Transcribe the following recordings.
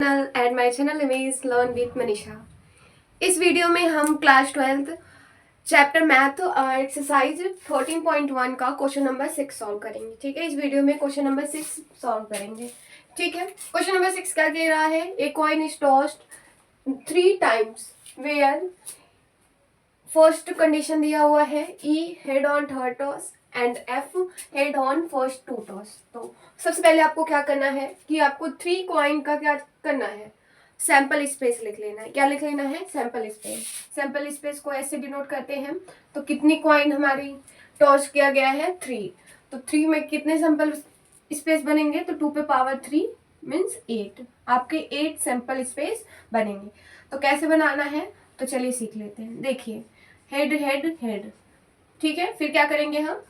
At my channel image learn with Manisha. इस video में हम class 12th chapter math exercise 13.1 का क्वेश्चन नंबर 6 सॉल्व करेंगे। ठीक है, इस वीडियो में क्वेश्चन नंबर 6 सॉल्व करेंगे। ठीक है, क्वेश्चन नंबर 6 क्या कह रहा है? A coin is tossed 3 times where first condition दिया हुआ है E head on third toss and F head on first 2 toss. तो सबसे पहले आपको क्या करना है कि आपको 3 कॉइन का क्या करना है, सैंपल स्पेस लिख लेना है। क्या लिख लेना है? Sample space. सैंपल स्पेस को ऐसे डिनोट करते हैं। तो कितनी कॉइन हमारी टॉस किया गया है? 3। तो 3 में कितने सैंपल स्पेस बनेंगे? तो 2 पे पावर 3 मीन्स 8। आपके 8 सैंपल स्पेस बनेंगे। तो कैसे बनाना है तो चलिए सीख लेते हैं। देखिए, हेड हेड हेड, ठीक है। फिर क्या करेंगे हम?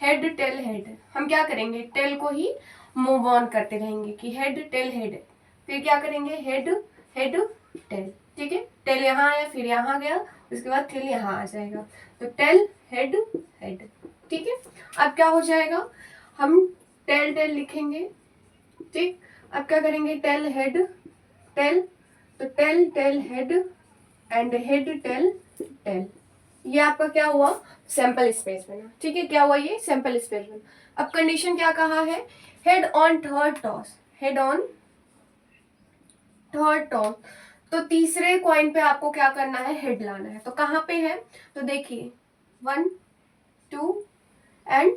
Head tail head. हम क्या करेंगे? टेल को ही मूव ऑन करते रहेंगे कि हेड टेल हेड। फिर क्या करेंगे? Head head tell. ठीक है, टेल यहाँ आया, फिर यहाँ गया, उसके बाद टेल यहाँ आ जाएगा। तो टेल हेड हेड। ठीक है, अब क्या हो जाएगा? हम टेल टेल लिखेंगे। ठीक, अब क्या करेंगे? Tail head tail. तो tail tail head and head tail tail. ये आपका क्या हुआ? सैंपल स्पेस बना। ठीक है, क्या हुआ? ये सैंपल स्पेस बना। अब कंडीशन क्या कहा है? Head on third toss. Head on third toss. तो तीसरे कॉइन पे आपको क्या करना है? हेड लाना है। तो कहाँ पे है? तो देखिए 1 2 एंड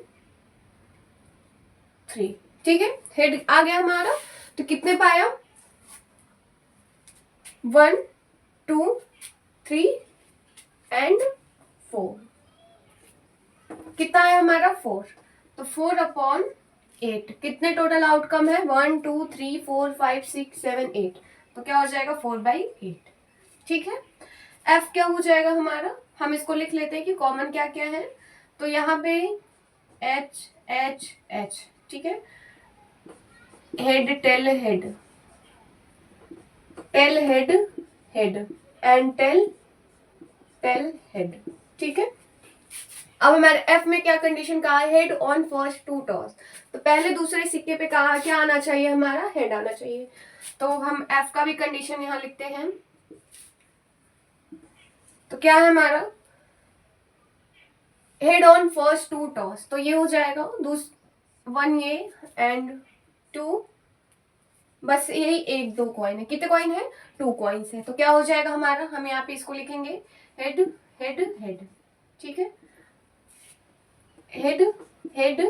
3। ठीक है, हेड आ गया हमारा। तो कितने पाया? 1 2 3 एंड 4। कितना है हमारा? 4। तो 4/8। कितने टोटल आउटकम है? 1 2 3 4 5 6 7 8। तो क्या हो जाएगा? 4/8। ठीक है, एफ क्या हो जाएगा हमारा? हम इसको लिख लेते हैं कि कॉमन क्या क्या है। तो यहाँ पे एच एच एच। ठीक है, head tail head tail head head and tail tail head. ठीक है, अब हमारे एफ में क्या कंडीशन कहा है? Head on first 2 toss. तो पहले दूसरे सिक्के पे कहा क्या आना चाहिए? हमारा हेड आना चाहिए। तो हम एफ का भी कंडीशन यहाँ लिखते हैं। तो क्या है हमारा? Head on first 2 toss. तो ये हो जाएगा 1 ये एंड 2। बस यही 1 2 कॉइन है। कितने कॉइन है? 2 कॉइन्स है। तो क्या हो जाएगा हमारा? हम यहाँ पे इसको लिखेंगे हेड हेड हेड। ठीक है, हेड हेड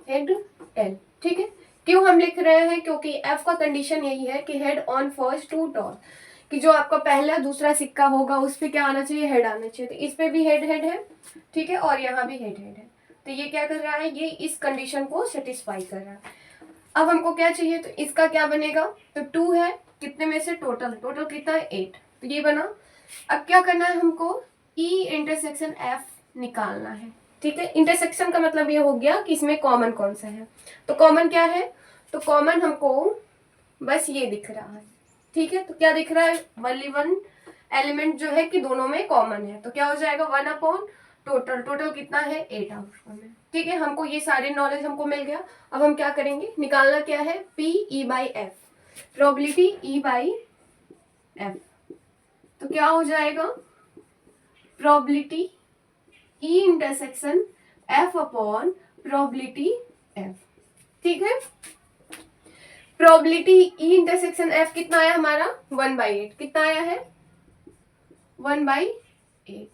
हेड टेल। ठीक है, क्यों हम लिख रहे हैं? क्योंकि एफ का कंडीशन यही है कि हेड ऑन फर्स्ट 2 टॉस, कि जो आपका पहला दूसरा सिक्का होगा उस पे क्या आना चाहिए? हेड आना चाहिए। तो इस पे भी हेड हेड है। ठीक है, और यहाँ भी हेड हेड है। तो ये क्या कर रहा है? ये इस कंडीशन को सेटिस्फाई कर रहा है। अब हमको क्या चाहिए? तो इसका क्या बनेगा? तो 2 है, कितने में से? टोटल कितना है? 8। तो ये बना। अब क्या करना है हमको? ई इंटरसेक्शन एफ निकालना है। ठीक है, इंटरसेक्शन का मतलब ये हो गया कि इसमें कॉमन कौन सा है। तो कॉमन क्या है? तो कॉमन हमको बस ये दिख रहा है। ठीक है, तो क्या दिख रहा है? वनली वन एलिमेंट जो है कि दोनों में कॉमन है। तो क्या हो जाएगा? 1 टोटल कितना है? 8 आउटकम है। ठीक है, हमको ये सारे नॉलेज हमको मिल गया। अब हम क्या करेंगे? निकालना क्या है? P E by F, probability E by F. तो क्या हो जाएगा? Probability E intersection F upon probability F. ठीक है, प्रोबेबिलिटी ई इंटरसेक्शन एफ कितना आया हमारा? 1/8। कितना आया है? 1/8।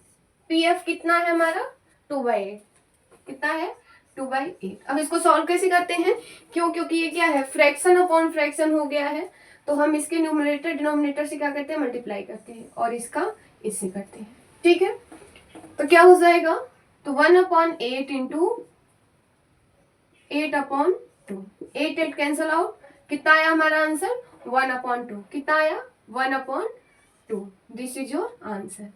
पी एफ कितना है हमारा? 2/8। कितना है? 2/8। अब इसको सॉल्व कैसे करते हैं? क्यों? क्योंकि ये क्या है? फ्रैक्शन अपॉन फ्रैक्शन हो गया है। तो हम इसके न्यूमरेटर डिनोमिनेटर से क्या करते हैं? मल्टीप्लाई करते हैं, और इसका इससे करते हैं। ठीक है, तो क्या हो जाएगा? तो 1/8 इंटू 8/2। 8 8 cancel out. कितना आया हमारा आंसर? 1/2। कितना आया? 1/2। This is your answer.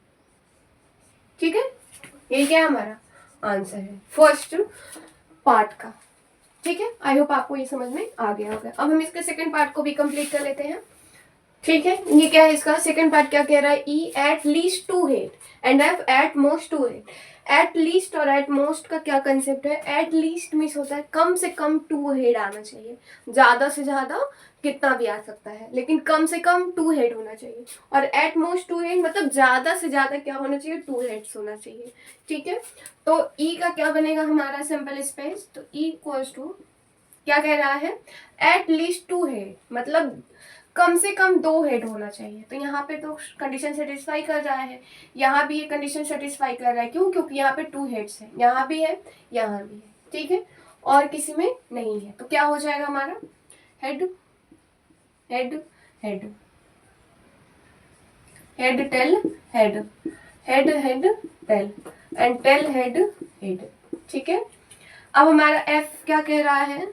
ठीक है, ये क्या हमारा आंसर है फर्स्ट पार्ट का। ठीक है, आई होप आपको ये समझ में आ गया होगा। अब हम इसके सेकंड पार्ट को भी कंप्लीट कर लेते हैं। ठीक है, ये क्या है इसका सेकंड पार्ट क्या कह रहा है, E at least two head and F at most two head. At least और एट मोस्ट का क्या कंसेप्ट है, एट लीस्ट मीन्स होता है कम से कम टू हेड आना चाहिए, ज्यादा से ज्यादा कितना भी आ सकता है लेकिन कम से कम टू हेड होना चाहिए, और एट मोस्ट टू हेड मतलब ज्यादा से ज्यादा क्या होना चाहिए, टू हेड्स होना चाहिए। ठीक है, तो ई का क्या बनेगा हमारा सिंपल स्पेस, तो ई इक्वल्स टू क्या कह रहा है, एट लीस्ट टू हेड मतलब कम से कम दो हेड होना चाहिए। तो यहाँ पे तो कंडीशन सेटिस्फाई कर रहा है, यहाँ भी ये कंडीशन सेटिस्फाई कर रहा है, क्यों, क्योंकि यहाँ पे टू हेड्स है, यहाँ भी है, यहाँ भी है। ठीक है, और किसी में नहीं है, तो क्या हो जाएगा हमारा, head head head head tail head head head tail and tail head head. ठीक है, अब हमारा एफ क्या कह रहा है,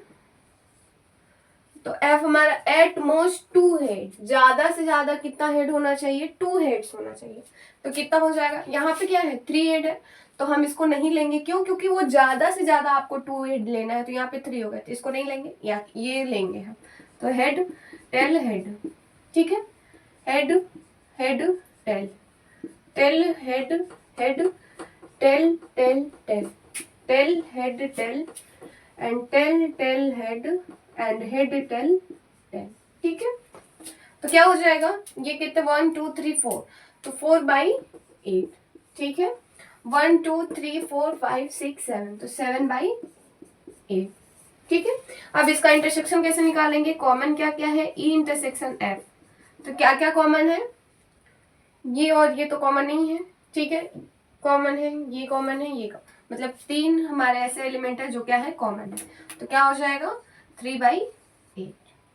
तो एफ हमारा एट मोस्ट टू हेड, ज्यादा से ज्यादा कितना हेड होना चाहिए, टू हेड्स होना चाहिए। तो कितना हो जाएगा, यहाँ पे क्या है, थ्री हेड है, तो हम इसको नहीं लेंगे, क्यों, क्योंकि वो ज्यादा से ज्यादा आपको टू हेड लेना है, तो यहाँ पे थ्री हो गए, तो इसको नहीं लेंगे, या ये लेंगे हम। तो हेड टेल हेड, ठीक है, head head tail tail head head tail tail tail tail head tail and tail tail head and head tail tail. ठीक है, तो क्या हो जाएगा, ये कितने, 1 2 3 4, तो 4/8। ठीक है, 1 2 3 4 5 6 7, तो 7/8। ठीक है, अब इसका इंटरसेक्शन कैसे निकालेंगे, कॉमन क्या क्या है, ई इंटरसेक्शन एफ, तो क्या क्या कॉमन है, ये और ये तो कॉमन नहीं है। ठीक है, कॉमन है, ये कॉमन है, ये मतलब तीन हमारे ऐसे एलिमेंट है जो क्या है, कॉमन है, तो क्या हो जाएगा 3/8।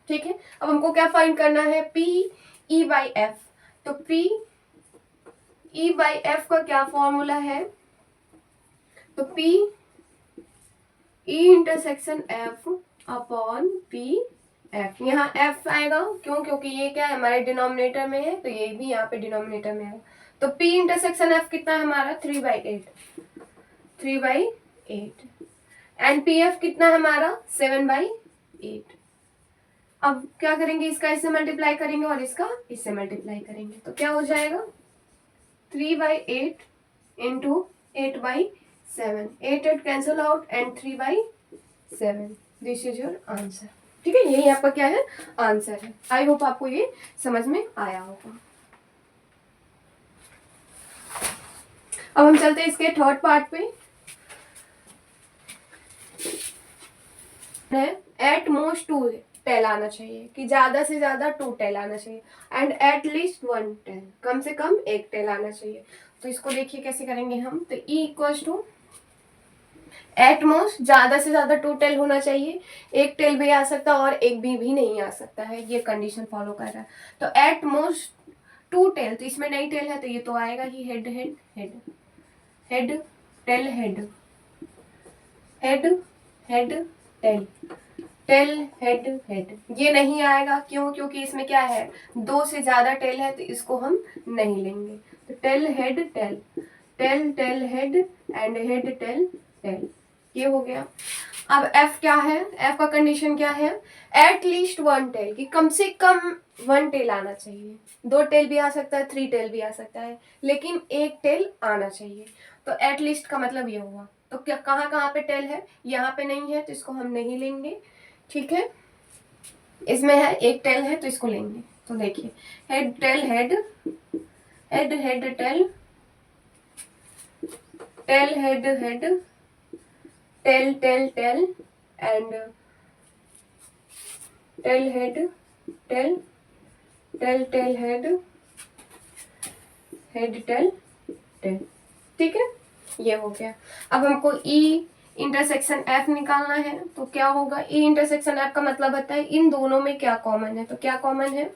ठीक है, अब हमको क्या फाइंड करना है, पी ई बाई एफ, तो पी ई बाई एफ का क्या फॉर्मूला है, तो P E intersection F upon P F, यहाँ एफ आएगा, क्यों, क्योंकि ये क्या है हमारे डिनोमिनेटर में है, तो ये भी यहाँ पे डिनोमिनेटर में है, तो पी इंटरसेक्शन एफ कितना है हमारा 3/8 एंड पी एफ कितना है हमारा 7/8। अब क्या करेंगे, इसका इससे मल्टीप्लाई करेंगे और इसका इससे मल्टीप्लाई करेंगे, तो क्या हो जाएगा 3/8 into 8/7, 8 cancel out and 3/7, this is your answer. ठीक है, यही आपका क्या है, आंसर है। आई होप आपको ये समझ में आया होगा। अब हम चलते हैं इसके थर्ड पार्ट पे, एट मोस्ट टू टेल आना चाहिए, कि ज्यादा से ज्यादा टू टेल आना चाहिए, and at least one tail, कम से कम एक टेल आना चाहिए। तो इसको देखिए कैसे करेंगे हम, तो E equals to at most ज्यादा से ज्यादा टू टेल होना चाहिए, एक टेल भी आ सकता है और एक भी नहीं आ सकता है, ये कंडीशन फॉलो कर रहा है। तो एट मोस्ट टू टेल, तो इसमें नहीं टेल है तो ये तो आएगा ही, head head head head tail head head head tail tail head head, ये नहीं आएगा, क्यों, क्योंकि इसमें क्या है, दो से ज्यादा टेल है, तो इसको हम नहीं लेंगे। तो tail head tail tail tail head and head tail tail, ये हो गया। अब एफ क्या है, एफ का कंडीशन क्या है, एट लीस्ट वन टेल, कि कम से कम वन टेल आना चाहिए, दो टेल भी आ सकता है, थ्री टेल भी आ सकता है, लेकिन एक टेल आना चाहिए। तो एट लीस्ट का मतलब ये हुआ, तो क्या कहाँ कहाँ पे टेल है, यहाँ पे नहीं है तो इसको हम नहीं लेंगे। ठीक है, इसमें है एक टेल है तो इसको लेंगे। तो देखिए head tail head head head tail tail head head tail tail tail and tail head tail tail tail head head tail tail. ठीक है, ये हो गया। अब हमको ई इंटरसेक्शन एफ निकालना है, तो क्या होगा, ई इंटरसेक्शन एफ का मतलब होता है इन दोनों में क्या कॉमन है, तो क्या कॉमन है,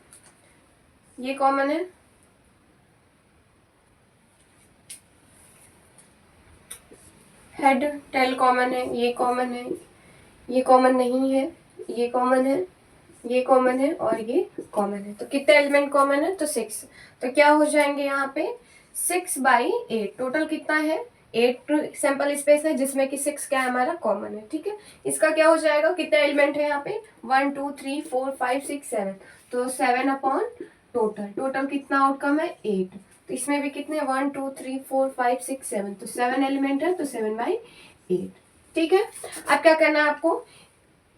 ये कॉमन है, हेड टेल कॉमन है, ये कॉमन है, ये कॉमन नहीं है, ये कॉमन है, ये कॉमन है और ये कॉमन है। तो कितने एलिमेंट कॉमन है, तो 6। तो क्या हो जाएंगे यहाँ पे 6/8, टोटल कितना है 8 सैंपल स्पेस है जिसमें कि 6 क्या है हमारा कॉमन है। ठीक है, इसका क्या हो जाएगा, कितने एलिमेंट है यहाँ पे 1 2 3 4 5 6 7, तो 7/8 टोटल कितना आउटकम है 8। तो इसमें भी कितने 1 2 3 4 5 6 7, तो 7 एलिमेंट है तो 7/8। ठीक है, अब क्या करना है आपको,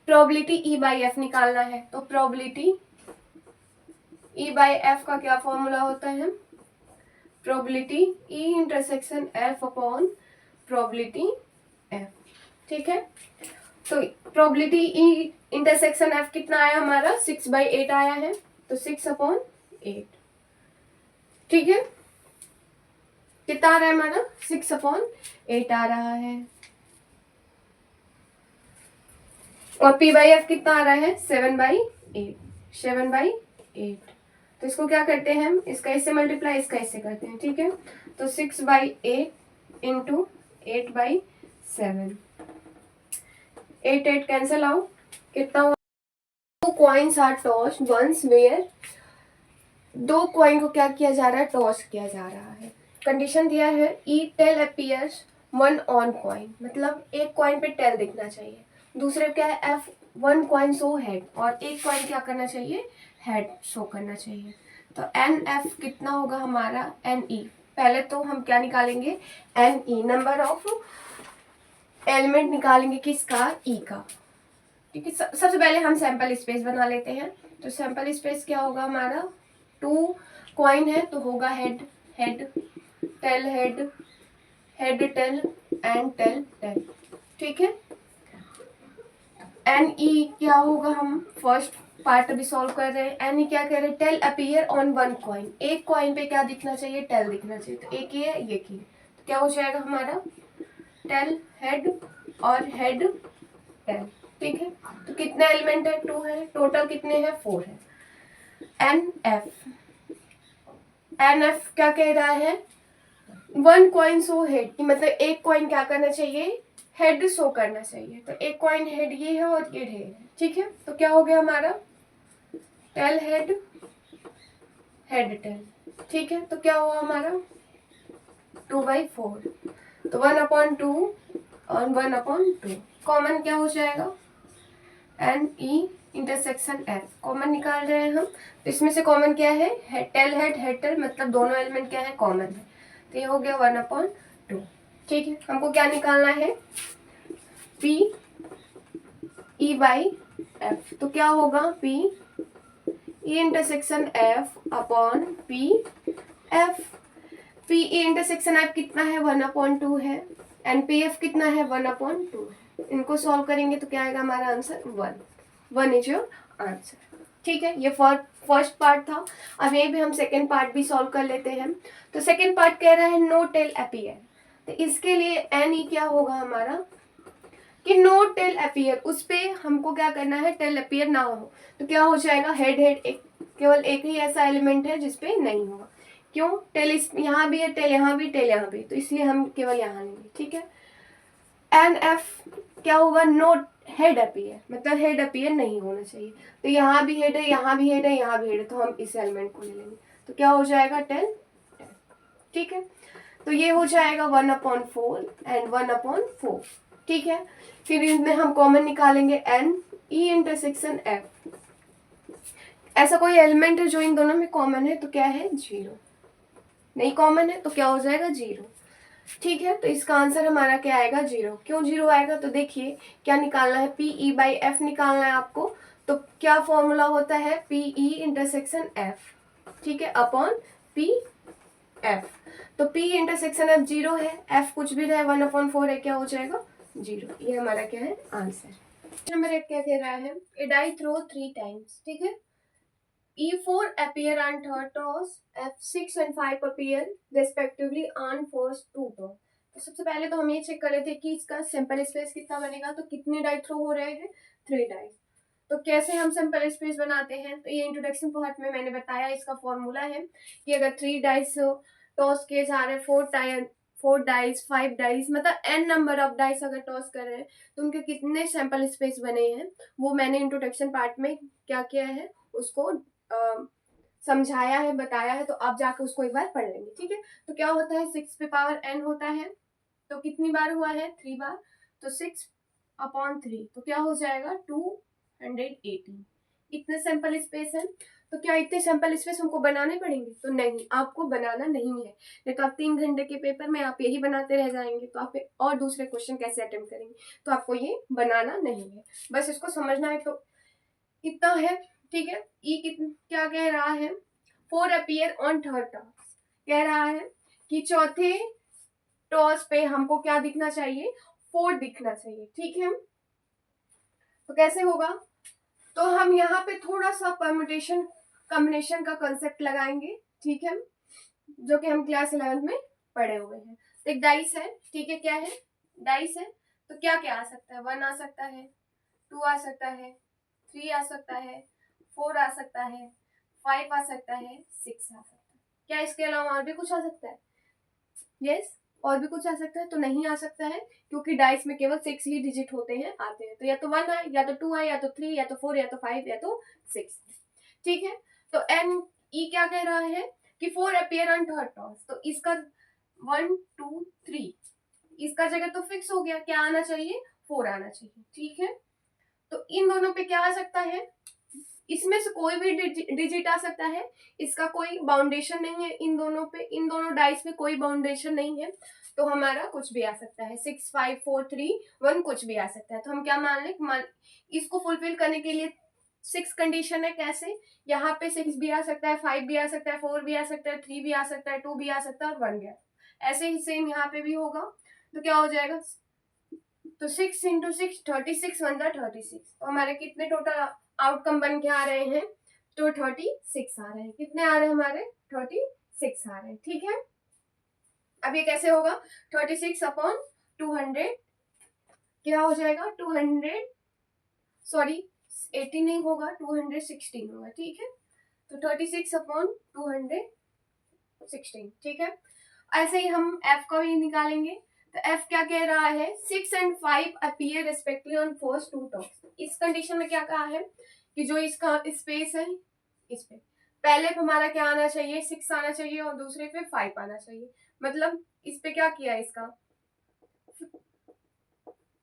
प्रोबेबिलिटी E/F निकालना है। तो प्रोबेबिलिटी E/F का क्या फॉर्मूला होता है, probability E intersection F upon probability F। ठीक है, तो प्रोबेबिलिटी E इंटरसेक्शन F कितना आया हमारा 6/8 आया है, तो 6/8। ठीक है, कितना आ रहा है हमारा 6/8 आ रहा है। और P/F कितना आ रहा है 7/8, 7/8। तो इसको क्या करते हैं हम, इसका इससे मल्टीप्लाई, इसका इससे करते हैं। ठीक है, तो 6/8 इंटू 8/7, 8 कैंसिल आउट, कितना हुआ, 2 coins are toss once where, 2 coin को क्या किया जा रहा है, टॉस किया जा रहा है। कंडीशन दिया है ई टेल अपीयर्स 1 ऑन कॉइन, मतलब एक कॉइन पे टेल दिखना चाहिए। दूसरे क्या है एफ 1 कॉइन शो हेड, और एक कॉइन क्या करना चाहिए, हेड शो करना चाहिए। तो एन एफ कितना होगा हमारा एन ई, पहले तो हम क्या निकालेंगे n E, number of element निकालेंगे किसका, ई का। ठीक है, सबसे पहले हम सैंपल स्पेस बना लेते हैं। तो सैंपल स्पेस क्या होगा हमारा, 2 कॉइन है तो होगा head head tail head head tail and tail tail. ठीक है, एन ई क्या होगा, हम फर्स्ट पार्ट अभी सॉल्व कर रहे हैं। एन ई क्या कह रहे हैं, टेल अपीयर ऑन 1 कॉइन, एक कॉइन पे क्या दिखना चाहिए, टेल दिखना चाहिए। तो एक ये है, ये की, तो क्या हो जाएगा हमारा टेल हेड और हेड टेल। ठीक है, तो कितने एलिमेंट है, 2 है, टोटल कितने हैं 4 है। एन एफ क्या कह रहा है, 1 कॉइन शो हेड, मतलब एक कॉइन क्या करना चाहिए, हेड शो करना चाहिए। तो एक कॉइन हेड ये है और ये है। ठीक है, तो क्या हो गया हमारा टेल हेड हेड टेल। ठीक है, तो क्या हुआ हमारा 2/4, तो 1/2 और 1/2 कॉमन क्या हो जाएगा, n E intersection F common निकाल रहे हैं हम। तो इसमें से कॉमन क्या है, टेल हेड टेल, मतलब दोनों एलिमेंट क्या है, कॉमन है। तो ये हो गया 1/2। ठीक है, हमको क्या निकालना है, पी E/F। तो क्या होगा P E intersection F upon P F. P E intersection F कितना है 1/2 है, एंड पी एफ कितना है 1/2 है। इनको सॉल्व करेंगे तो क्या आएगा हमारा आंसर 1 इज योर आंसर। ठीक है, ये फर्स्ट पार्ट था। अब ये भी हम सेकेंड पार्ट भी सॉल्व कर लेते हैं। तो सेकेंड पार्ट कह रहा है नो टेल अपीयर, तो इसके लिए एन ई क्या होगा हमारा कि नो टेल अपीयर, उस पे हमको क्या करना है, टेल अपीयर ना हो। तो क्या हो जाएगा हेड हेड, केवल एक ही ऐसा एलिमेंट है जिसपे नहीं होगा। क्यों, टेल यहाँ भी है, टेल यहाँ भी, टेल यहाँ भी, तो इसलिए हम केवल यहाँ लेंगे। ठीक है, एन एफ क्या होगा, नो हेड अपीयर, मतलब हेड अपीयर नहीं होना चाहिए। तो यहाँ भी हेड है, यहाँ भी हेड है, यहाँ भी हेड है, तो हम इस एलिमेंट को ले लेंगे। तो क्या हो जाएगा 10। ठीक है, तो ये हो जाएगा 1/4 एंड 1/4। ठीक है, फिर इनमें हम कॉमन निकालेंगे एन ई इंटरसेक्शन एफ। ऐसा कोई एलिमेंट है जो इन दोनों में कॉमन है, तो क्या है 0, नहीं कॉमन है तो क्या हो जाएगा 0। ठीक है, तो इसका आंसर हमारा क्या आएगा 0। क्यों 0 आएगा, तो देखिए क्या निकालना है, पी ई बाई एफ निकालना है आपको। तो क्या फॉर्मूला होता है, पी ई इंटरसेक्शन एफ, ठीक है, अपॉन पी एफ। तो P इंटरसेक्शन एफ 0 है, F कुछ भी रहे 1/4 है, क्या हो जाएगा 0। ये हमारा क्या है आंसर। नंबर 8 क्या कह रहा है, ए डाई थ्रो 3 टाइम्स। ठीक है, E4 appear on third toss, F6 and 5 appear respectively on first 2 toss। तो सबसे पहले तो हम ये चेक कर रहे थे कि इसका सैंपल स्पेस कितना बनेगा, तो कितने डाई थ्रो हो रहे हैं 3 डाई। तो कैसे हम सैंपल स्पेस बनाते हैं, तो ये इंट्रोडक्शन पार्ट में मैंने बताया, इसका फॉर्मूला है कि अगर 3 डाइस टॉस किए जा रहे हैं, 4 डाइस 5 डाइस, मतलब n नंबर ऑफ डाइस अगर टॉस कर रहे हैं तो उनके कितने सैंपल स्पेस बने हैं, वो मैंने इंट्रोडक्शन पार्ट में क्या किया है उसको समझाया है, बताया है। तो आप जाकर उसको एक बार पढ़ लेंगे। ठीक है, तो क्या होता है 6 पे पावर n होता है, तो कितनी बार हुआ है 3 बार, तो 6/3, तो क्या हो जाएगा 218। इतने सैंपल स्पेस है। तो क्या इतने सैंपल स्पेस हमको बनाने पड़ेंगे? तो नहीं, आपको बनाना नहीं है। नहीं तो आप 3 घंटे के पेपर में आप यही बनाते रह जाएंगे, तो आप और दूसरे क्वेश्चन कैसे अटेम्प्ट करेंगे? तो आपको ये बनाना नहीं है, बस इसको समझना है। तो इतना है, ठीक है। क्या कह रहा है? 4 अपीयर ऑन थर्ड टॉस, कह रहा है कि चौथे टॉस पे हमको क्या दिखना चाहिए? 4 दिखना चाहिए, ठीक है। तो कैसे होगा? तो हम यहाँ पे थोड़ा सा परम्यूटेशन कॉम्बिनेशन का कंसेप्ट लगाएंगे, ठीक है, जो कि हम क्लास 11 में पढ़े हुए हैं। तो एक डाइस है, ठीक है, क्या है? डाइस है। तो क्या क्या आ सकता है? 1 आ सकता है, 2 आ सकता है, 3 आ सकता है, 4 आ सकता है, 5 आ सकता है, 6 आ सकता है। क्या इसके अलावा और भी कुछ आ सकता है? यस, और भी कुछ आ सकता है? तो नहीं आ सकता है, क्योंकि डाइस में केवल 6 ही डिजिट होते हैं, आते हैं। तो या तो 1 है, या तो 2 है, या तो 3, या तो 4, या तो 5, या तो 6, ठीक है। तो एन ई क्या कह रहा है कि 4 अपीयर ऑन थर्ड टॉस। तो इसका 1 2 3 इसका जगह तो फिक्स हो गया, क्या आना चाहिए? 4 आना चाहिए, ठीक है। तो इन दोनों पे क्या आ सकता है? इसमें से कोई भी डिजिट आ सकता है, इसका कोई बाउंडेशन नहीं है। इन दोनों पे, इन दोनों डाइस में कोई बाउंडेशन नहीं है, तो हमारा कुछ भी आ सकता है। 6 5 4 3 1 कुछ भी आ सकता है। तो हम क्या मान लें? इसको फुलफिल करने के लिए 6 कंडीशन है। कैसे? यहाँ पे 6 भी आ सकता है, 5 भी आ सकता है, 4 भी आ सकता है, 3 भी आ सकता है, 2 भी आ सकता है और 1 भी आ सकता है। ऐसे ही सेम यहाँ पे भी होगा। तो क्या हो जाएगा? तो 6 इंटू 6 36, 1 36। तो हमारे कितने टोटल आउटकम बन के आ रहे हैं? तो 36 आ रहे हैं। कितने आ रहे हैं हमारे? 36 आ रहे हैं, ठीक है। अब ये कैसे होगा? 36 अपॉन 200 क्या हो जाएगा? 200 सॉरी 18 नहीं होगा, 216 होगा, ठीक है। तो 36 अपॉन 216, ठीक है। ऐसे ही हम एफ का भी निकालेंगे। तो एफ क्या कह रहा है? 6 and 5 appear respectively on first 2 tops. इस कंडीशन में क्या कहा है कि जो इसका स्पेस है, इस पे पहले पे हमारा क्या आना चाहिए? 6 आना चाहिए और दूसरे पे 5 आना चाहिए। मतलब इस पे क्या किया?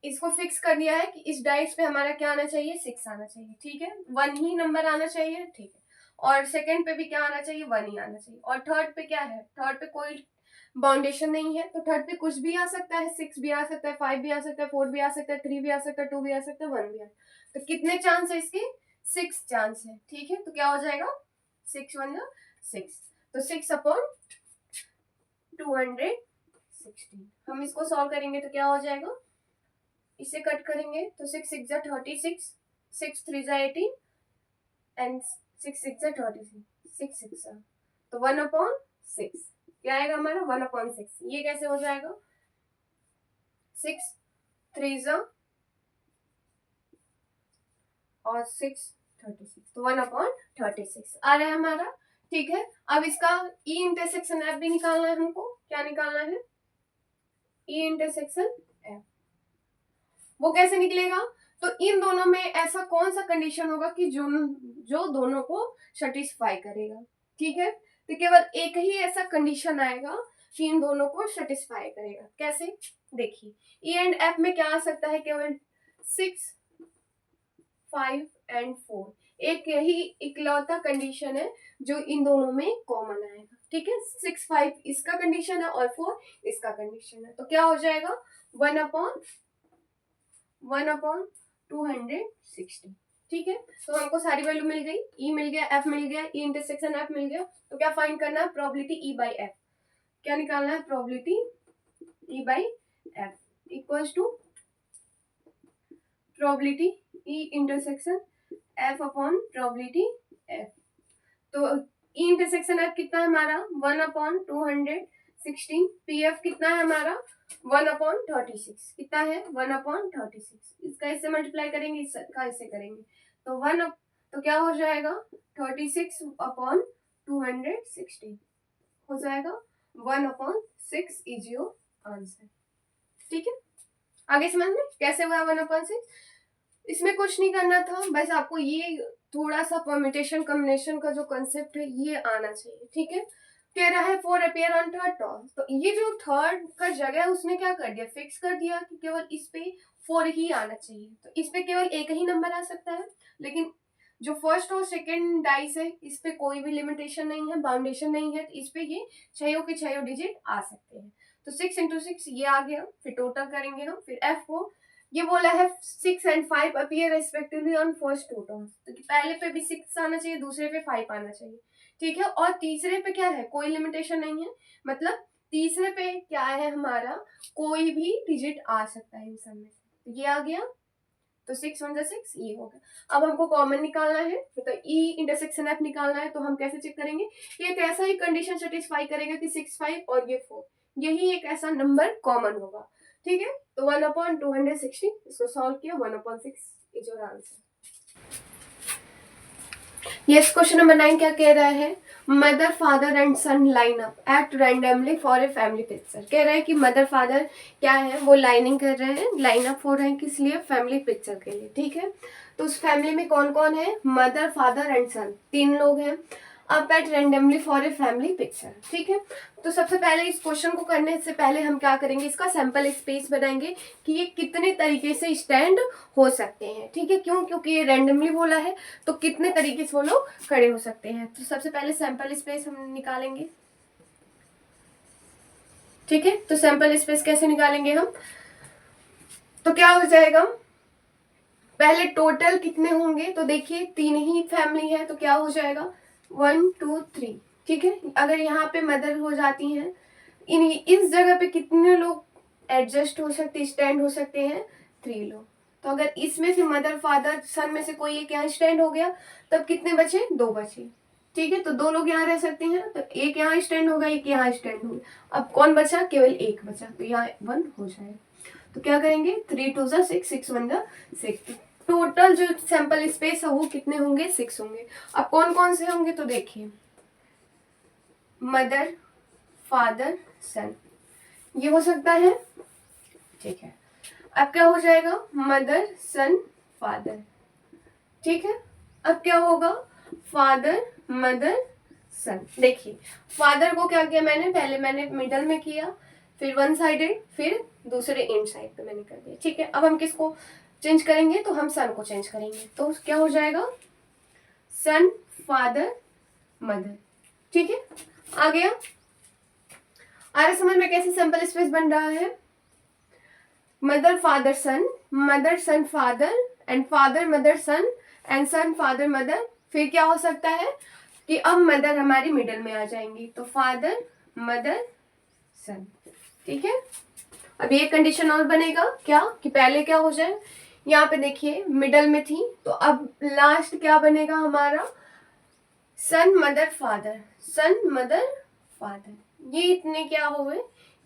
इसको फिक्स कर दिया है कि इस डाइस पे हमारा क्या आना चाहिए? 6 आना चाहिए, ठीक है। 1 ही नंबर आना चाहिए, ठीक है। और सेकंड पे भी क्या आना चाहिए? 1 ही आना चाहिए। और थर्ड पे क्या है? थर्ड पे कोई बाउंडेशन नहीं है, तो थर्ड पे कुछ भी आ सकता है। 6 भी आ सकता है, 5 भी आ सकता है, 4 भी आ सकता है, 3 भी आ सकता है, 2 भी आ सकता है, 1 भी आ सकता है। तो कितने चांस है इसके? 6 चांस है, ठीक है। तो क्या हो जाएगा? 6 1 6। तो 6 अपॉन 216 हम इसको सॉल्व करेंगे तो क्या हो जाएगा? इसे कट करेंगे तो 6 6 36, 6 3 18 एंड 6 6 36, 6 6 तो 1 अपॉन 6 क्या आएगा हमारा? 1 अपॉन 6। ये कैसे हो जाएगा? 6 3 और 6 36, तो 1 अपॉन 36 आ रहा है हमारा, ठीक है। अब इसका ई इंटरसेक्शन एफ भी निकालना है हमको। क्या निकालना है? ई इंटरसेक्शन एफ। वो कैसे निकलेगा? तो इन दोनों में ऐसा कौन सा कंडीशन होगा कि जो दोनों को सेटिस्फाई करेगा, ठीक है। तो केवल एक ही ऐसा कंडीशन आएगा कि इन दोनों को सेटिस्फाई करेगा। कैसे? देखिए, ई एंड एफ में क्या आ सकता है? केवल 6 5 एंड 4 एक यही इकलौता कंडीशन है जो इन दोनों में कॉमन आएगा, ठीक है। 6 5 इसका कंडीशन है और 4 इसका कंडीशन है। तो क्या हो जाएगा? 1 अपॉन 260, ठीक है। तो हमको सारी वैल्यू मिल गई, ई मिल गया, एफ मिल गया, ई इंटरसेक्शन एफ मिल गया। तो क्या फाइंड करना है? Probability E by F. क्या निकालना है? Probability E by F equals to probability E intersection F upon probability F. तो ई इंटरसेक्शन एफ कितना है हमारा? 1 अपॉन 216। पी एफ कितना है हमारा? 1 अपॉन 36। कितना है? 1 अपॉन 36। इसका इससे मल्टीप्लाई करेंगे, इसका इससे करेंगे तो 1 तो क्या हो जाएगा? 36 अपॉन 216 हो जाएगा 1 अपॉन 6 इज योर आंसर, ठीक है। आगे समझ में कैसे हुआ 1 अपॉन 6? इसमें कुछ नहीं करना था, बस आपको ये थोड़ा सा परम्यूटेशन कॉम्बिनेशन का जो कंसेप्ट है ये आना चाहिए, ठीक है। कह रहा है 4 अपीयर ऑन थर्ड टॉस। तो ये जो थर्ड का जगह है उसने क्या कर दिया? फिक्स कर दिया कि केवल इस पे 4 ही आना चाहिए। तो इस पे केवल एक ही नंबर आ सकता है, लेकिन जो फर्स्ट और सेकंड डाइस है इस पे कोई भी लिमिटेशन नहीं है, बाउंडेशन नहीं है, तो इस पे ये छयों के छयों डिजिट आ सकते हैं। तो 6 इंटू 6 ये आ गया, फिर टोटल करेंगे हम, फिर एफ को ये बोला है 6 and 5 appear respectively on first two terms, तो पहले पे भी 6 आना चाहिए, दूसरे पे 5 आना चाहिए, ठीक है। और तीसरे पे क्या है, कोई लिमिटेशन नहीं है, मतलब तीसरे पे क्या है हमारा, कोई भी डिजिट आ सकता है इन सब में से, तो ये आ गया। तो 6 1 6 ये हो गया। अब हमको कॉमन निकालना है, मतलब ई इंटरसेक्शन एफ निकालना है, तो हम कैसे चेक करेंगे, ये एक ऐसा ही कंडीशन सेटिस्फाई करेगा कि 6 5 और ये 4, यही एक ऐसा नंबर कॉमन होगा, ठीक है। तो 1/260 इसको सॉल्व किया, 1/6 is your answer. Yes, question number 9 क्या कह रहा है, mother father and son line up act randomly for a family picture. कह रहा है कि मदर फादर क्या है, वो लाइनिंग कर रहे हैं, लाइन अप हो रहे हैं, किस लिए, फैमिली पिक्चर के लिए, ठीक है। तो उस फैमिली में कौन कौन है, मदर फादर एंड सन, 3 लोग हैं, up at randomly for a family picture, ठीक है। तो सबसे पहले इस क्वेश्चन को करने से पहले हम क्या करेंगे, इसका सैंपल स्पेस बनाएंगे कि ये कितने तरीके से स्टैंड हो सकते हैं, ठीक है। क्यों, क्योंकि ये रैंडमली बोला है, तो कितने तरीके से वो लोग खड़े हो सकते हैं। तो सबसे पहले सैंपल स्पेस हम निकालेंगे, ठीक है। तो सैंपल स्पेस कैसे निकालेंगे हम, तो क्या हो जाएगा, पहले टोटल कितने होंगे, तो देखिए 3 ही फैमिली है, तो क्या हो जाएगा 1 2 3, ठीक है। अगर यहाँ पे मदर हो जाती हैं, इस जगह पे कितने लोग एडजस्ट हो सकते, स्टैंड हो सकते हैं, 3 लोग। तो अगर इसमें से मदर फादर सन में से कोई एक यहाँ स्टैंड हो गया, तब कितने बचे, 2 बचे, ठीक है। तो 2 लोग यहाँ रह सकते हैं, तो एक यहाँ स्टैंड होगा, एक यहाँ स्टैंड होगा। अब कौन बचा, केवल एक बचा, तो यहाँ 1 हो जाएगा। तो क्या करेंगे, 3 2 6 6 1 6, टोटल जो सैंपल स्पेस है वो कितने होंगे, 6 होंगे। अब कौन कौन से होंगे, तो देखिए मदर फादर सन, ये हो सकता है, ठीक है। अब क्या हो जाएगा, मदर सन फादर, ठीक है। अब क्या होगा, फादर मदर सन। देखिए फादर को क्या किया मैंने, पहले मैंने मिडल में किया, फिर 1 साइडेड, फिर दूसरे एंड साइड पे मैंने कर दिया, ठीक है। अब हम किसको चेंज करेंगे, तो हम सन को चेंज करेंगे, तो क्या हो जाएगा, सन फादर मदर, ठीक है। आ गया, आ रहा समझ में कैसे सिंपल स्पेस बन रहा है, mother father son father and father mother son and son father mother. फिर क्या हो सकता है कि अब मदर हमारी मिडिल में आ जाएंगी, तो फादर मदर सन, ठीक है। अब ये कंडीशन और बनेगा क्या, कि पहले क्या हो जाए, यहाँ पे देखिए मिडल में थी, तो अब लास्ट क्या बनेगा हमारा, सन मदर फादर, सन मदर फादर। ये इतने क्या हो गए,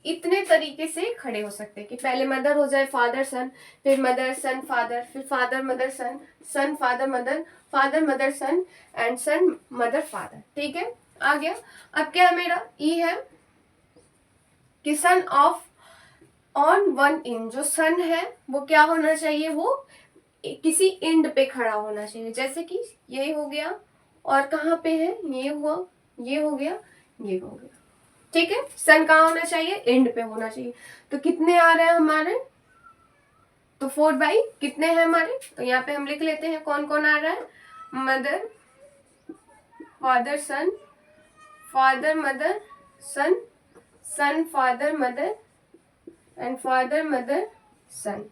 इतने तरीके से खड़े हो सकते हैं कि पहले मदर हो जाए फादर सन, फिर मदर सन फादर, फिर father mother son, son father mother, father mother son and son mother father, ठीक है। आ गया। अब क्या है मेरा, ई है कि son of on one and, जो सन है वो क्या होना चाहिए, वो किसी एंड पे खड़ा होना चाहिए, जैसे कि ये हो गया, और कहाँ पे है, ये हुआ, ये हो गया, ये हो गया, ठीक है। सन कहाँ होना चाहिए, एंड पे होना चाहिए। तो कितने आ रहे हैं हमारे, तो 4 बाई कितने हैं हमारे, तो यहाँ पे हम लिख लेते हैं कौन कौन आ रहा है, mother father son, father mother son, son father mother and father mother son.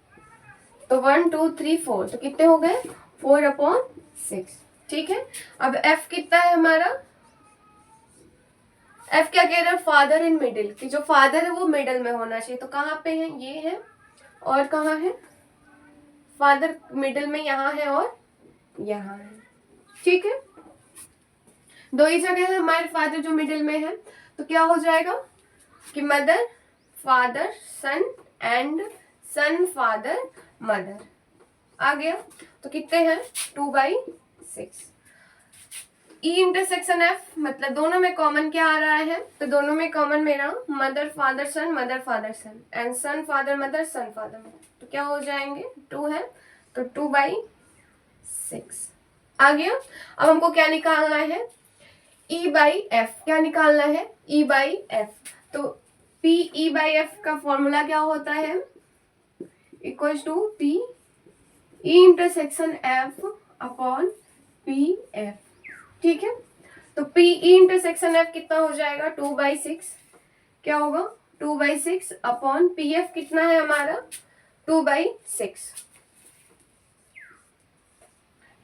तो 1 2 3 4, तो कितने हो गए, 4/6, ठीक है। अब एफ कितना है हमारा, एफ क्या कह रहा है, फादर इन मिडिल, कि जो फादर है वो मिडिल में होना चाहिए, तो कहाँ पे है, ये है, और कहाँ है, फादर मिडिल में यहाँ है और यहाँ है, ठीक है। 2 ही जगह है हमारे फादर जो मिडिल में है, तो क्या हो जाएगा कि mother father son and son father mother. आ गया, तो कितने हैं, 2/6। ई इंटरसेक्शन एफ, मतलब दोनों में कॉमन क्या आ रहा है, तो दोनों में कॉमन मेरा mother father son and son father mother, तो क्या हो जाएंगे, 2 है, तो 2/6 आ गया। अब हमको क्या निकालना है, E/F, क्या निकालना है, E/F। तो PE/F का फॉर्मूला क्या होता है, equal to P E intersection F upon P F, ठीक है। तो पी ई इंटरसेक्शन एफ कितना हो जाएगा 2/6, क्या होगा 2/6 अपॉन पी एफ कितना है हमारा 2/6,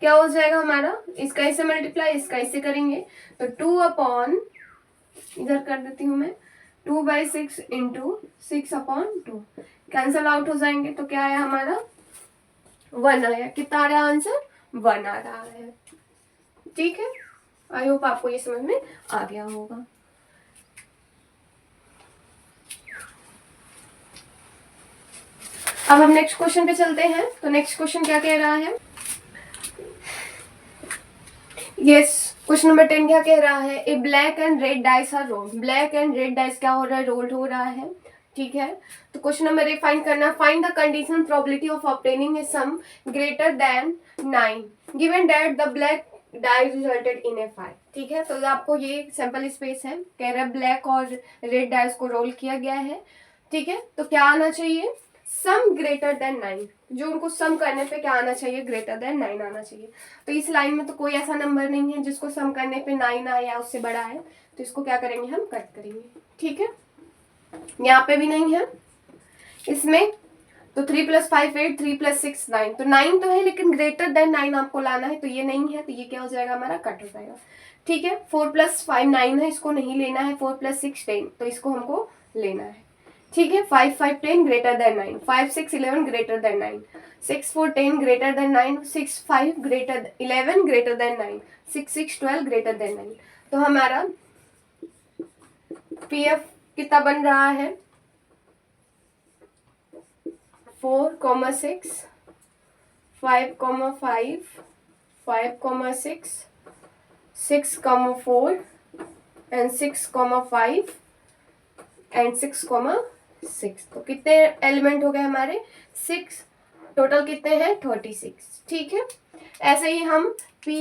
क्या हो जाएगा हमारा, इसका इससे मल्टीप्लाई इसका इससे करेंगे तो 2 अपॉन, इधर कर देती हूँ मैं, 2/6 इंटू 6/2 कैंसल आउट हो जाएंगे तो क्या आया हमारा 1 आया। कितना आ रहा है आंसर 1 आ रहा है, ठीक है। आई होप आपको ये समझ में आ गया होगा। अब हम नेक्स्ट क्वेश्चन पे चलते हैं। तो नेक्स्ट क्वेश्चन क्या कह रहा है, यस क्वेश्चन नंबर 10 क्या कह रहा है, a black and red dice are rolled. Black and red dice क्या हो रहा है, रोल्ड हो रहा है, ठीक है। तो क्वेश्चन नंबर 1 फाइंड करना, find the conditional probability of obtaining a sum greater than 9 given that the black die resulted in a 5, ठीक है। तो आपको ये सैंपल स्पेस है, कह रहा है ब्लैक और रेड डाइस को रोल किया गया है, ठीक है। तो क्या आना चाहिए, सम ग्रेटर देन 9, जो उनको सम करने पे क्या आना चाहिए, ग्रेटर देन 9 आना चाहिए। तो इस लाइन में तो कोई ऐसा नंबर नहीं है जिसको सम करने पे 9 आए या उससे बड़ा है, तो इसको क्या करेंगे हम कट करेंगे, ठीक है। यहाँ पे भी नहीं है इसमें, तो 3 + 5 8, 3 + 6 9, तो 9 तो है लेकिन ग्रेटर देन 9 आपको लाना है, तो ये नहीं है, तो ये क्या हो जाएगा हमारा कट हो जाएगा, ठीक है। 4 + 5 9 है, इसको नहीं लेना है। 4 + 6 10, तो इसको हमको लेना है, ठीक है। 5 5 10 greater than 9, 5 6 11 greater than 9, 6 4 10 greater than 9, 6 5 greater 11 greater than 9, 6 6 12 greater than 9। तो हमारा पी एफ कितना बन रहा है 4, 6, 5, 5, 5, 6, 6, 4 एंड 6, 5 एंड 6, 6। तो कितने एलिमेंट हो गए हमारे 6, टोटल कितने हैं 36, ठीक है। ऐसे ही हम पी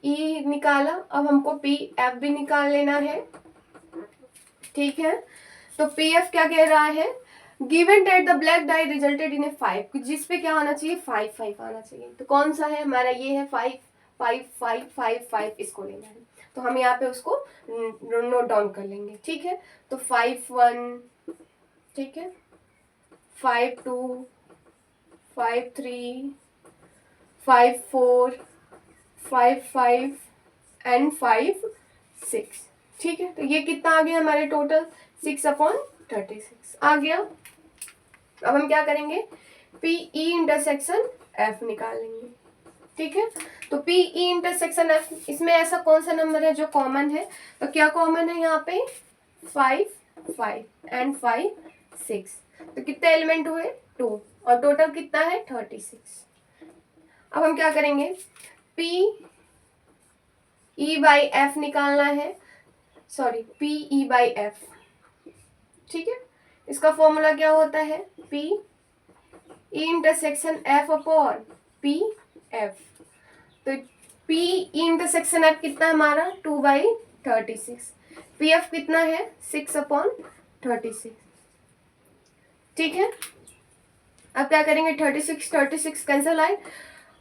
ई निकाला, अब हमको पी एफ भी निकाल लेना है, ठीक है। तो पी एफ क्या कह रहा है, given that the black die resulted in a 5, जिस पे क्या आना चाहिए 5 5 आना चाहिए। तो कौन सा है हमारा, ये है 5 5 5 5 5, इसको लेना है, तो हम यहाँ पे उसको नोट डाउन कर लेंगे, ठीक है। तो 5 1, ठीक है, 5 2, 5 3, 5 4, 5 5 एंड 5 6, ठीक है। तो ये कितना आ गया हमारे टोटल 6/36 आ गया। अब हम क्या करेंगे, पी ई इंटरसेक्शन एफ निकाल लेंगे, ठीक है। तो पी ई इंटरसेक्शन एफ, इसमें ऐसा कौन सा नंबर है जो कॉमन है, तो क्या कॉमन है यहाँ पे 5 5 एंड 5 6, तो कितने एलिमेंट हुए 2, और टोटल कितना है 36। अब हम क्या करेंगे, पी ई बाई एफ निकालना है, sorry P E by F, ठीक है। इसका फॉर्मूला क्या होता है, P E intersection F upon P F. तो पी ई इंटरसेक्शन एफ कितना हमारा 2/36, पी एफ कितना है 6/36, ठीक है। अब क्या करेंगे 36 कैंसल आए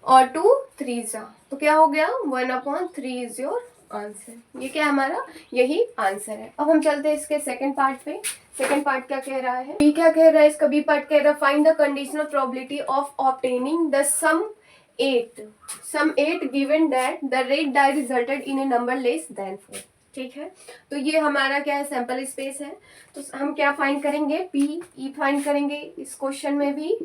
और 2 3 जा, तो क्या हो गया 1/3 इज योर आंसर। ये क्या हमारा यही आंसर है। अब हम चलते हैं इसके सेकंड पार्ट पे। सेकंड पार्ट क्या कह रहा है, बी क्या कह रहा है, इसका बी पार्ट कह रहा है find the conditional probability of obtaining the sum 8 given that the red die resulted in a number less than 4, ठीक है। तो ये हमारा क्या है सैंपल स्पेस है, तो हम क्या फाइंड करेंगे पी ई फाइंड करेंगे इस क्वेश्चन में भी,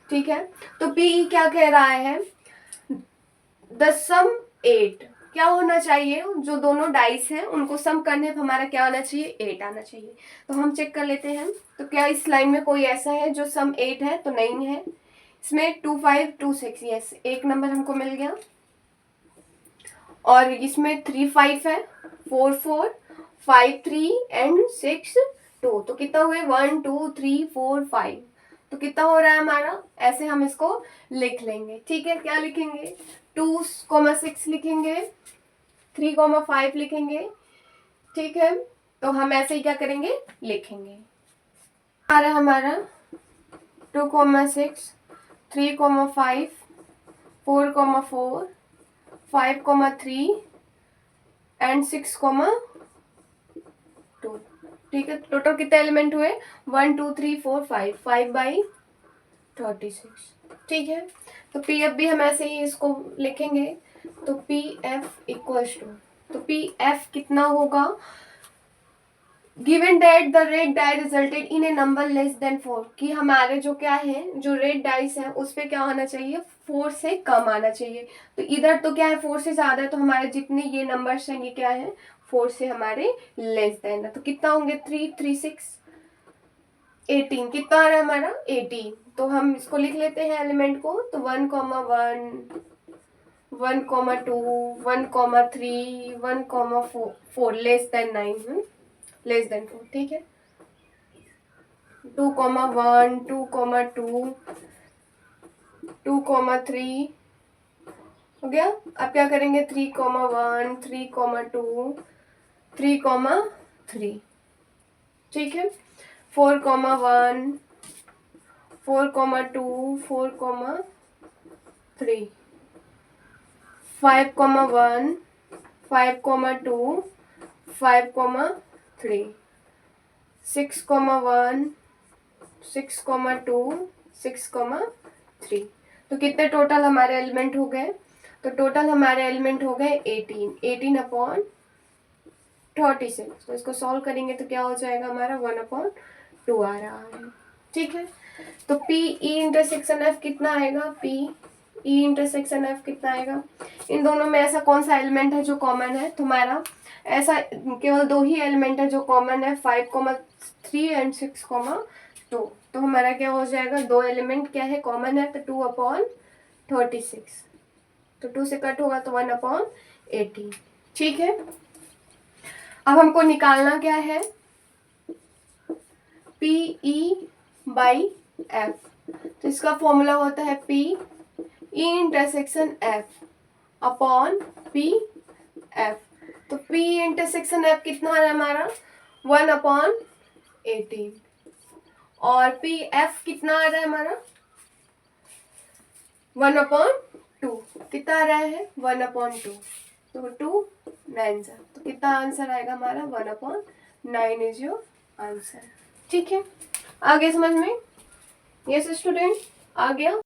ठीक है। तो पी ई क्या कह रहा है, द सम 8 क्या होना चाहिए, जो दोनों डाइस हैं उनको सम करने पर हमारा क्या आना चाहिए 8 आना चाहिए। तो हम चेक कर लेते हैं, तो क्या इस लाइन में कोई ऐसा है जो सम 8 है, तो नहीं है। इसमें 2 5 2 6, यस एक नंबर हमको मिल गया, और इसमें 3 5 है, 4 4 5 3 एंड 6 2, तो कितना हुए 1 2 3 4 5, तो कितना हो रहा है हमारा, ऐसे हम इसको लिख लेंगे, ठीक है। क्या लिखेंगे 2, 6 लिखेंगे, 3, 5 लिखेंगे, ठीक है। तो हम ऐसे ही क्या करेंगे लिखेंगे, आ रहा है हमारा 2, 6 3, 5 4, 4 5,3 एंड 6,2। ठीक है, टोटल कितने एलिमेंट हुए? 1 2 3 4 5, 5/36। ठीक है, तो पी एफ भी हम ऐसे ही इसको लिखेंगे। तो पी एफ इक्वल्स टू, तो पी एफ कितना होगा? Given that the red die resulted in a number less than 4, कि हमारे जो क्या है, जो रेड डाइस है उस पे क्या होना चाहिए? 4 से कम आना चाहिए। तो इधर तो क्या है, 4 से ज्यादा है, तो हमारे जितने ये नंबर्स हैं ये क्या है? 4 से हमारे लेस देन है। तो कितना होंगे? 3 3 6 18। कितना आ रहा है हमारा? 18। तो हम इसको लिख लेते हैं एलिमेंट को। तो 1,1 1,2 1,3 1,4 लेस देन 9, लेस देन 4। ठीक है, 2,1 2,2 2,3 हो गया। अब क्या करेंगे? 3,1 3,2 3,3। ठीक है, 4,1 4,2 4,3 5,1 5,2 5,3 6,1 6,2 6,3। तो कितने टोटल हमारे एलिमेंट हो गए? तो टोटल हमारे एलिमेंट हो गए 18/36। तो इसको सॉल्व करेंगे तो क्या हो जाएगा हमारा? 1/2 आ रहा है। ठीक है, तो पी ई इंटरसेक्शन एफ कितना आएगा? पी ई इंटरसेक्शन एफ कितना आएगा? इन दोनों में ऐसा कौन सा एलिमेंट है जो कॉमन है? तुम्हारा ऐसा केवल 2 ही एलिमेंट है जो कॉमन है, 5,3 एंड 6,2। तो हमारा क्या हो जाएगा? 2 एलिमेंट क्या है? कॉमन है, तो 2/36। तो 2 से कट होगा तो 1/18। ठीक है, अब हमको निकालना क्या है? P E by F. तो इसका फॉर्मूला होता है P E intersection F upon P F. तो पी इंटरसेक्शन एफ कितना है हमारा? 1/18। और पी एफ कितना आ रहा है हमारा? 1/2। कितना आ रहा है? 1/2। तो 2 9 सर, तो कितना आंसर आएगा हमारा? 1/9 इज योर आंसर। ठीक है, आगे समझ में? यस स्टूडेंट, आ गया?